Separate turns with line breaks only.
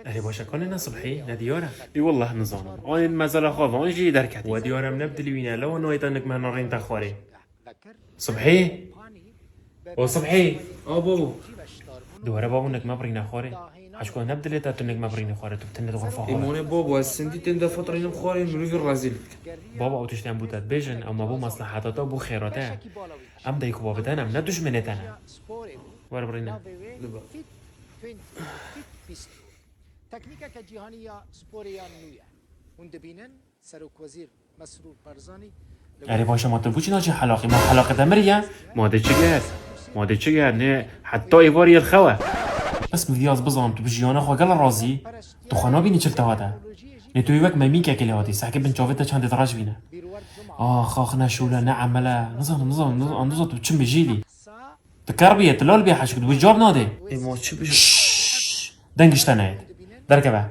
اری باشه کنه صبحی ندیاره ای والله نظام آن المزال خواب آن جی درکت و دیارم نبدلی وینه لو نویتنک من نارین تخوری صبحی او صبحی
بابا
دوره بابا انك ما برينا خوري عشكون نبدل تا انك ما برينا خوري تبتني غرفه خوري
ایمونه بابا السنتي تندا فترة نبخاري نروي الرازيل
بابا او تشتن بوتات بيجن اما بو مصلحاتاتا بو خيراتا ام دايكو بابتان ام ندوش منتانا ور برينا
تکنیکا جهانی سپوریان نویه اون دبینن سروک وزیر مسرور برزانی
اری باشه ما تبوچی ناجي حلاقي ما حلاقه دمريا ما ده چگاد ما ده چگاد نه حتى ايواري الخوا بس مدياز بزام تو بجيانا خو قال راضي تو خنا بيني چلتا هذا نتو يوك ميمين كاكلي هادي ساكي بن جافيتا چند دراج بينا خاخنا شولا نعملا نظام تو چم بجيلي تكربيه تلال بيها حشكد وجاب نادي
ایما چه بشه
دنگش تنايد دركبه